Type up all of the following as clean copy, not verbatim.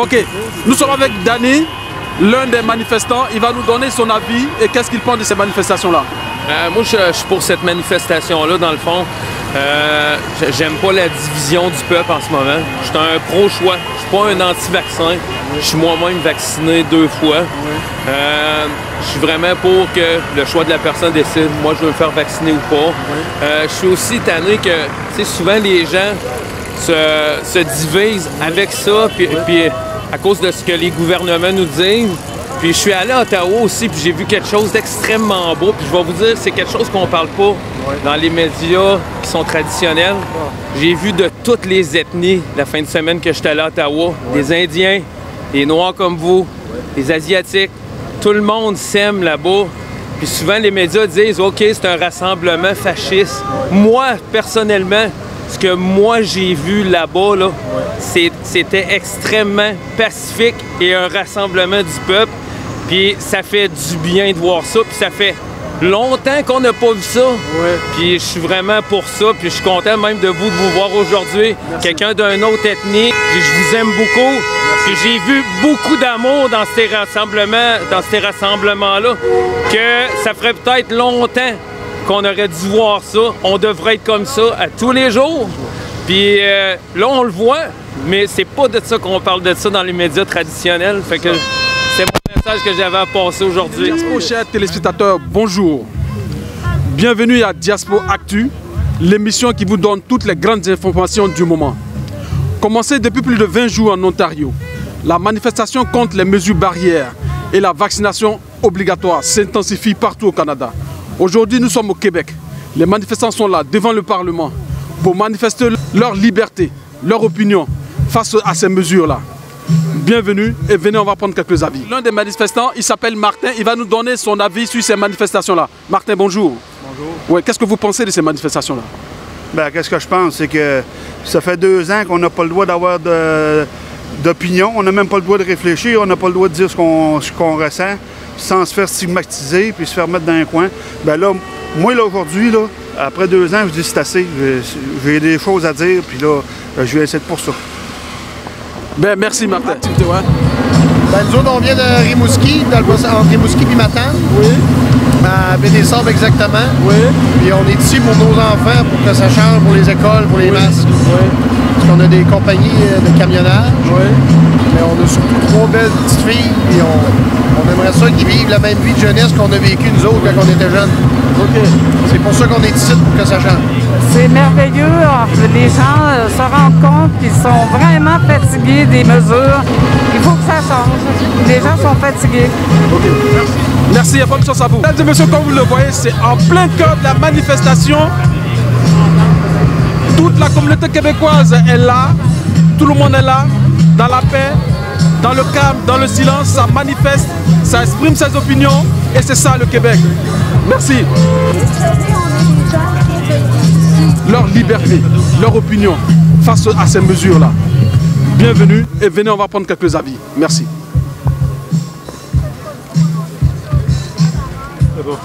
Ok, nous sommes avec Danny, l'un des manifestants. Il va nous donner son avis et qu'est-ce qu'il pense de ces manifestations-là. Moi, je suis pour cette manifestation-là, dans le fond. J'aime pas la division du peuple en ce moment. Je suis un pro-choix. Je suis pas un anti-vaccin. Je suis moi-même vacciné 2 fois. Je suis vraiment pour que le choix de la personne décide. Moi, je veux me faire vacciner ou pas. Je suis aussi tanné que, tu sais, souvent les gens se divisent avec ça, puis à cause de ce que les gouvernements nous disent. Puis je suis allé à Ottawa aussi, puis j'ai vu quelque chose d'extrêmement beau. Puis je vais vous dire, c'est quelque chose qu'on parle pas dans les médias qui sont traditionnels. J'ai vu de toutes les ethnies la fin de semaine que j'étais allé à Ottawa. Des Indiens, des Noirs comme vous, des Asiatiques. Tout le monde s'aime là-bas. Puis souvent, les médias disent « OK, c'est un rassemblement fasciste ». Moi, personnellement, ce que moi j'ai vu là-bas, là, c'était extrêmement pacifique et un rassemblement du peuple. Puis ça fait du bien de voir ça. Puis ça fait longtemps qu'on n'a pas vu ça. Puis je suis vraiment pour ça. Puis je suis content même de vous voir aujourd'hui. Quelqu'un d'une autre ethnie. Puis je vous aime beaucoup. Puis j'ai vu beaucoup d'amour dans ces rassemblements-là. Que ça ferait peut-être longtemps qu'on aurait dû voir ça. On devrait être comme ça à tous les jours. Puis là, on le voit, mais c'est pas de ça qu'on parle de ça dans les médias traditionnels. Fait que c'est mon message que j'avais à passer aujourd'hui. Diaspo, chers téléspectateurs, bonjour. Bienvenue à Diaspo Actu, l'émission qui vous donne toutes les grandes informations du moment. Commencée depuis plus de 20 jours en Ontario, la manifestation contre les mesures barrières et la vaccination obligatoire s'intensifie partout au Canada. Aujourd'hui, nous sommes au Québec. Les manifestants sont là, devant le Parlement, pour manifester leur liberté, leur opinion face à ces mesures-là. Bienvenue et venez, on va prendre quelques avis. L'un des manifestants, il s'appelle Martin, il va nous donner son avis sur ces manifestations-là. Martin, bonjour. Bonjour. Ouais, qu'est-ce que vous pensez de ces manifestations-là? Ben, qu'est-ce que je pense? C'est que ça fait 2 ans qu'on n'a pas le droit d'avoir d'opinion, on n'a même pas le droit de réfléchir, on n'a pas le droit de dire ce qu'on ressent, sans se faire stigmatiser puis se faire mettre dans un coin. Ben là, moi, là, aujourd'hui, là, après 2 ans, je dis c'est assez. J'ai des choses à dire, puis là, je vais essayer de pour ça. Ben, merci, Martin. Ben, nous autres, on vient de Rimouski, entre Rimouski et Matane. Oui. À Baie-des-Sables, exactement. Oui. Puis on est ici pour nos enfants, pour que ça change, pour les écoles, pour les masques. Oui. Parce qu'on a des compagnies de camionnage. Oui. Mais on a surtout 3 belles petites filles, et on aimerait ça qu'ils vivent la même vie de jeunesse qu'on a vécu nous autres quand on était jeunes. OK. C'est pour ça qu'on est ici, pour que ça change. C'est merveilleux. Les gens se rendent compte qu'ils sont vraiment fatigués des mesures. Il faut que ça change. Les gens sont fatigués. OK. Merci. Merci et bonne chance à vous. Mesdames et messieurs, comme vous le voyez, c'est en plein cœur de la manifestation. Toute la communauté québécoise est là. Tout le monde est là, dans la paix, dans le calme, dans le silence. Ça manifeste, ça exprime ses opinions et c'est ça le Québec. Merci. Leur liberté, leur opinion face à ces mesures-là. Bienvenue et venez, on va prendre quelques avis. Merci. C'est bon.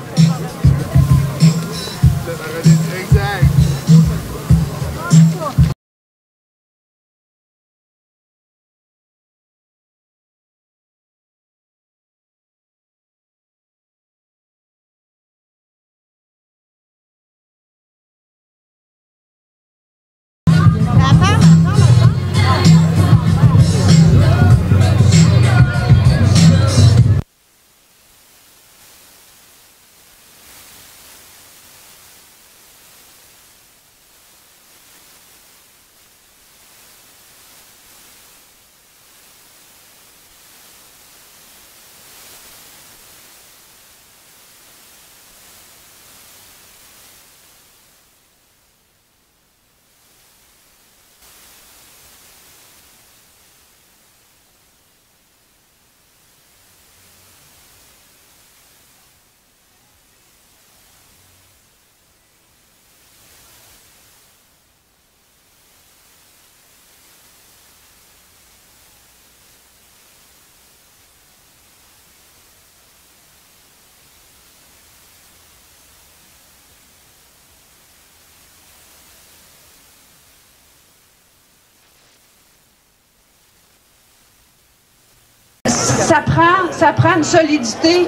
ça prend une solidité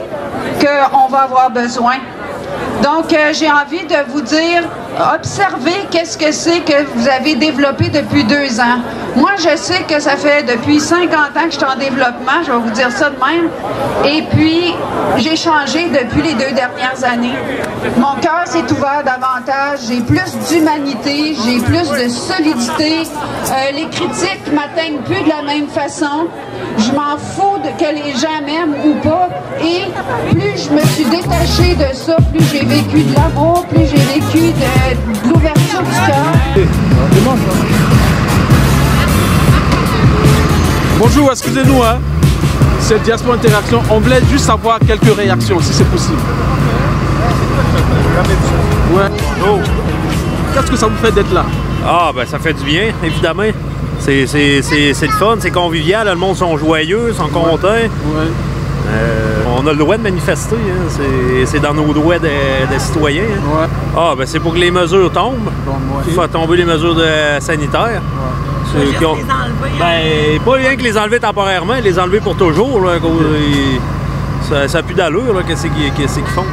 qu'on va avoir besoin. Donc, j'ai envie de vous dire, observez qu'est-ce que c'est que vous avez développé depuis 2 ans. Moi, je sais que ça fait depuis 50 ans que je suis en développement, je vais vous dire ça de même. Et puis, j'ai changé depuis les 2 dernières années. Mon cœur s'est ouvert davantage, j'ai plus d'humanité, j'ai plus de solidité. Les critiques ne m'atteignent plus de la même façon. Je m'en fous que les gens m'aiment ou pas. Et plus je me suis détachée de ça, plus j'ai vécu de l'amour, plus j'ai vécu de l'ouverture du cœur. Bonjour, excusez-nous, hein. C'est Diaspora Interaction. On voulait juste savoir quelques réactions, si c'est possible. Ouais. Oh. Qu'est-ce que ça vous fait d'être là? Ah, ben ça fait du bien, évidemment. C'est le fun, c'est convivial, le monde sont joyeux, sont contents. Ouais. On a le droit de manifester, hein. C'est dans nos droits de citoyens. Hein. Ouais. Ah, ben c'est pour que les mesures tombent. Il faut tomber les mesures sanitaires. Ouais. Les enlever, ben, pas rien que les enlever temporairement, les enlever pour toujours. Là, ça n'a plus d'allure, qu'est-ce qu'ils font. Là.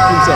Comme ça.